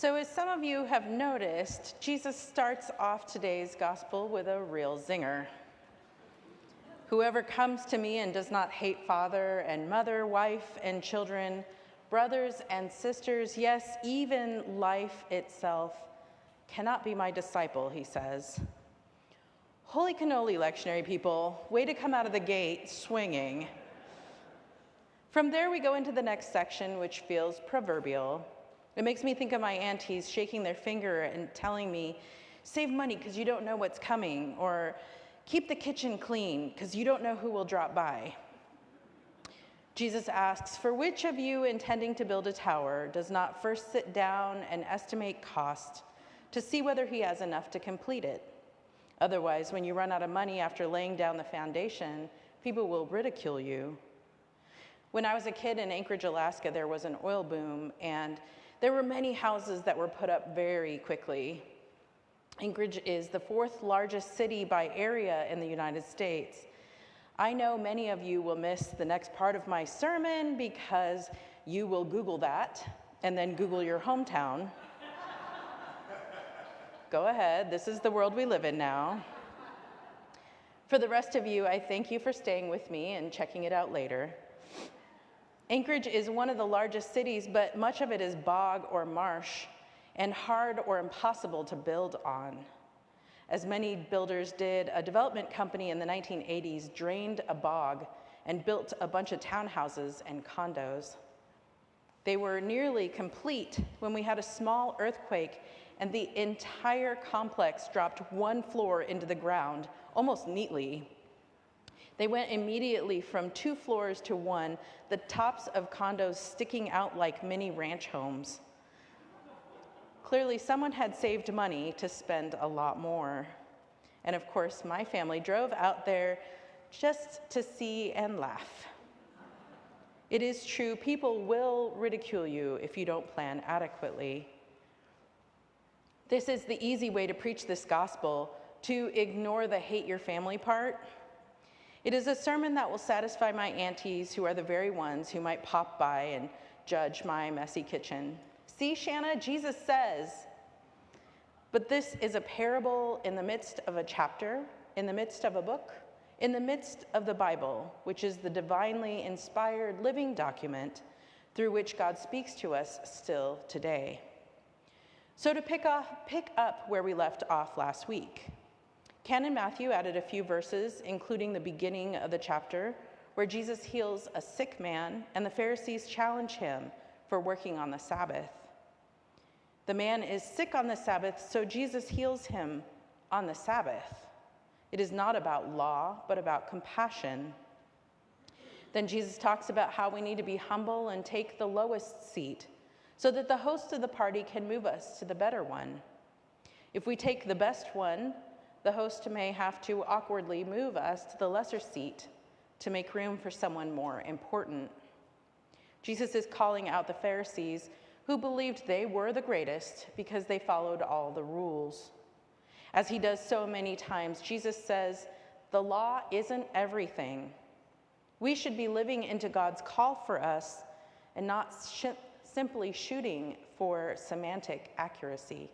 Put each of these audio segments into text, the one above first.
So as some of you have noticed, Jesus starts off today's gospel with a real zinger. Whoever comes to me and does not hate father and mother, wife and children, brothers and sisters, yes, even life itself, cannot be my disciple, he says. Holy cannoli, lectionary people, way to come out of the gate swinging. From there we go into the next section, which feels proverbial. It makes me think of my aunties shaking their finger and telling me, save money because you don't know what's coming, or keep the kitchen clean because you don't know who will drop by. Jesus asks, for which of you intending to build a tower does not first sit down and estimate cost to see whether he has enough to complete it? Otherwise, when you run out of money after laying down the foundation, people will ridicule you. When I was a kid in Anchorage, Alaska, there was an oil boom, and there were many houses that were put up very quickly. Anchorage is the fourth largest city by area in the United States. I know many of you will miss the next part of my sermon because you will Google that and then Google your hometown. Go ahead, this is the world we live in now. For the rest of you, I thank you for staying with me and checking it out later. Anchorage is one of the largest cities, but much of it is bog or marsh and hard or impossible to build on. As many builders did, a development company in the 1980s drained a bog and built a bunch of townhouses and condos. They were nearly complete when we had a small earthquake and the entire complex dropped one floor into the ground, almost neatly. They went immediately from 2 floors to 1, the tops of condos sticking out like mini ranch homes. Clearly, someone had saved money to spend a lot more. And of course, my family drove out there just to see and laugh. It is true, people will ridicule you if you don't plan adequately. This is the easy way to preach this gospel, to ignore the hate your family part. It is a sermon that will satisfy my aunties, who are the very ones who might pop by and judge my messy kitchen. See, Shana, Jesus says. But this is a parable in the midst of a chapter, in the midst of a book, in the midst of the Bible, which is the divinely inspired living document through which God speaks to us still today. So to pick up where we left off last week, Canon Matthew added a few verses, including the beginning of the chapter, where Jesus heals a sick man, and the Pharisees challenge him for working on the Sabbath. The man is sick on the Sabbath, so Jesus heals him on the Sabbath. It is not about law, but about compassion. Then Jesus talks about how we need to be humble and take the lowest seat, so that the host of the party can move us to the better one. If we take the best one, the host may have to awkwardly move us to the lesser seat to make room for someone more important. Jesus is calling out the Pharisees, who believed they were the greatest because they followed all the rules. As he does so many times, Jesus says, the law isn't everything. We should be living into God's call for us and not simply shooting for semantic accuracy.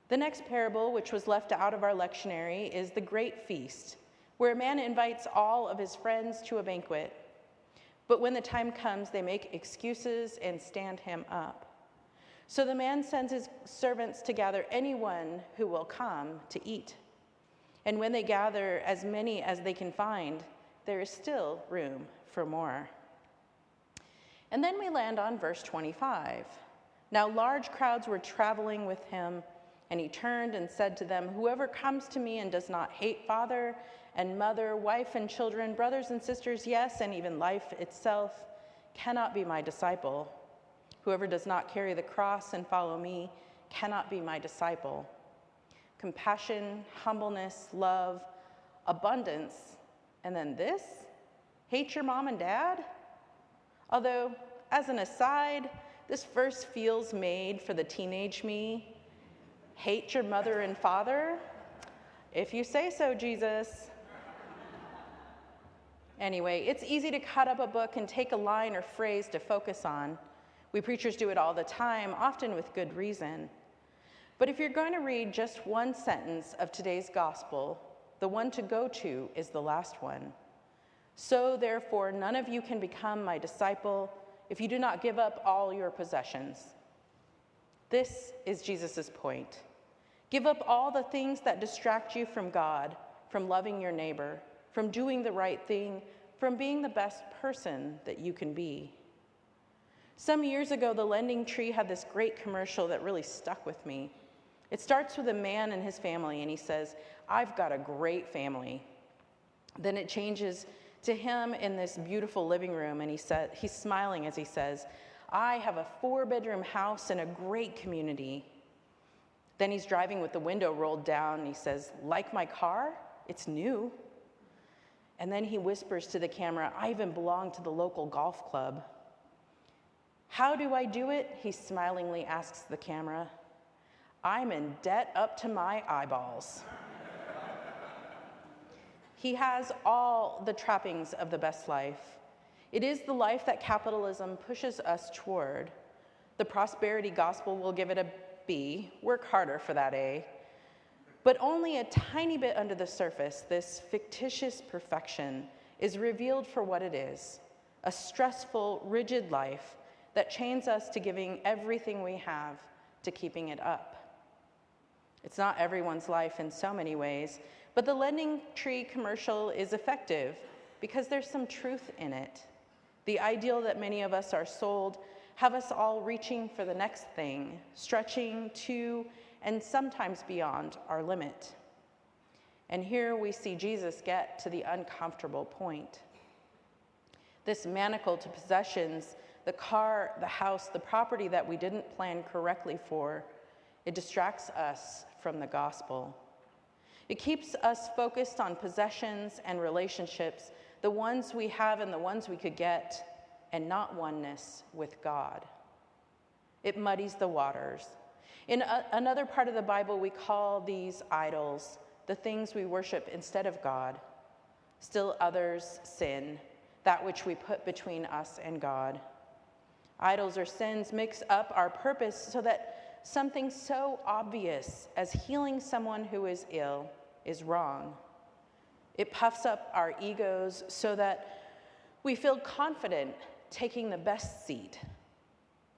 The next parable, which was left out of our lectionary, is the Great Feast, where a man invites all of his friends to a banquet. But when the time comes, they make excuses and stand him up. So the man sends his servants to gather anyone who will come to eat. And when they gather as many as they can find, there is still room for more. And then we land on verse 25. Now large crowds were traveling with him, and he turned and said to them, whoever comes to me and does not hate father and mother, wife and children, brothers and sisters, yes, and even life itself, cannot be my disciple. Whoever does not carry the cross and follow me cannot be my disciple. Compassion, humbleness, love, abundance, and then this, hate your mom and dad? Although, as an aside, this verse feels made for the teenage me. Hate your mother and father? If you say so, Jesus. Anyway, it's easy to cut up a book and take a line or phrase to focus on, We preachers do it all the time, often with good reason. But if you're going to read just one sentence of today's gospel, the one to go to is the last one. So therefore, none of you can become my disciple if you do not give up all your possessions. This is Jesus' point. Give up all the things that distract you from God, from loving your neighbor, from doing the right thing, from being the best person that you can be. Some years ago, the Lending Tree had this great commercial that really stuck with me. It starts with a man and his family, and he says, "I've got a great family." Then it changes to him in this beautiful living room, and he's smiling as he says, "I have a 4-bedroom house in a great community." Then he's driving with the window rolled down, and he says, "Like my car? It's new." And then he whispers to the camera, "I even belong to the local golf club." "How do I do it?" he smilingly asks the camera. "I'm in debt up to my eyeballs." He has all the trappings of the best life. It is the life that capitalism pushes us toward. The prosperity gospel will give it a B. Work harder for that A. But only a tiny bit under the surface, this fictitious perfection is revealed for what it is, a stressful, rigid life that chains us to giving everything we have to keeping it up. It's not everyone's life in so many ways, but the Lending Tree commercial is effective because there's some truth in it. The ideal that many of us are sold have us all reaching for the next thing, stretching to and sometimes beyond our limit. And here we see Jesus get to the uncomfortable point. This manacle to possessions, the car, the house, the property that we didn't plan correctly for, it distracts us from the gospel. It keeps us focused on possessions and relationships, the ones we have and the ones we could get, and not oneness with God. It muddies the waters. In another part of the Bible, we call these idols, the things we worship instead of God. Still others sin, that which we put between us and God. Idols or sins mix up our purpose so that something so obvious as healing someone who is ill is wrong. It puffs up our egos so that we feel confident taking the best seat.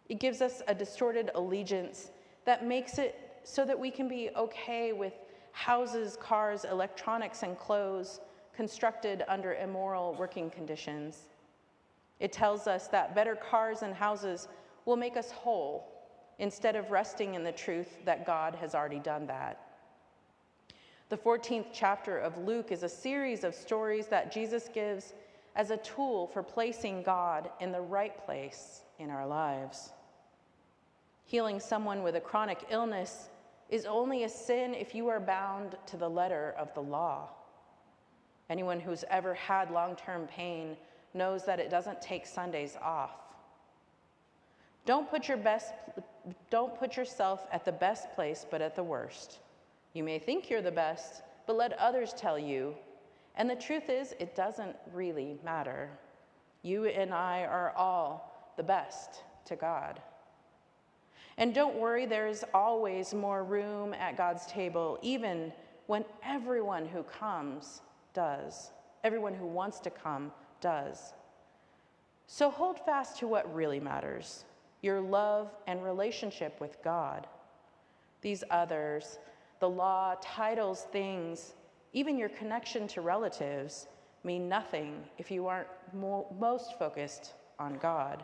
It gives us a distorted allegiance that makes it so that we can be okay with houses, cars, electronics, and clothes constructed under immoral working conditions. It tells us that better cars and houses will make us whole instead of resting in the truth that God has already done that. The 14th chapter of Luke is a series of stories that Jesus gives as a tool for placing God in the right place in our lives. Healing someone with a chronic illness is only a sin if you are bound to the letter of the law. Anyone who's ever had long-term pain knows that it doesn't take Sundays off. Don't put yourself at the best place, but at the worst. You may think you're the best, but let others tell you. And the truth is, it doesn't really matter. You and I are all the best to God. And don't worry, there's always more room at God's table, even when everyone who comes does. Everyone who wants to come does. So hold fast to what really matters, your love and relationship with God. These others, the law, titles, things, even your connection to relatives, mean nothing if you aren't most focused on God.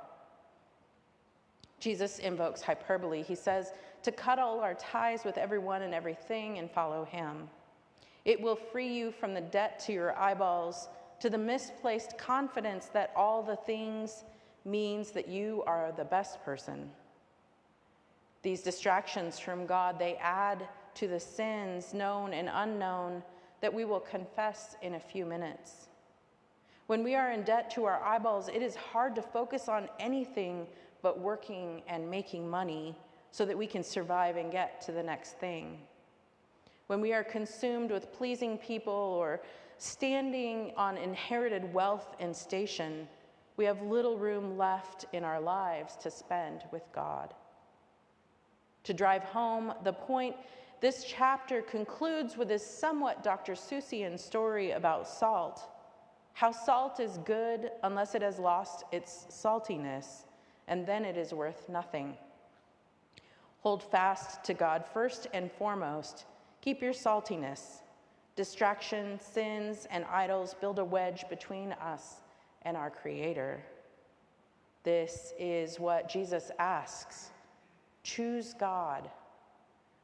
Jesus invokes hyperbole. He says to cut all our ties with everyone and everything and follow him. It will free you from the debt to your eyeballs, to the misplaced confidence that all the things means that you are the best person. These distractions from God, they add to the sins known and unknown that we will confess in a few minutes. When we are in debt to our eyeballs, it is hard to focus on anything but working and making money so that we can survive and get to the next thing. When we are consumed with pleasing people or standing on inherited wealth and station, we have little room left in our lives to spend with God. To drive home the point, this chapter concludes with this somewhat Dr. Seussian story about salt. How salt is good unless it has lost its saltiness, and then it is worth nothing. Hold fast to God first and foremost. Keep your saltiness. Distractions, sins, and idols build a wedge between us and our Creator. This is what Jesus asks. Choose God.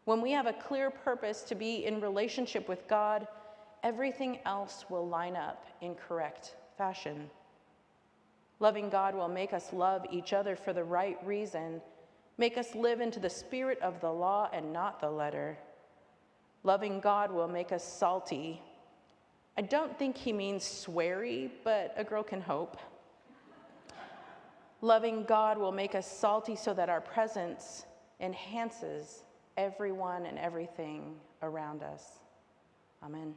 When we have a clear purpose to be in relationship with God, everything else will line up in correct fashion. Loving God will make us love each other for the right reason, make us live into the spirit of the law and not the letter. Loving God will make us salty. I don't think he means sweary, but a girl can hope. Loving God will make us salty so that our presence enhances everyone and everything around us. Amen.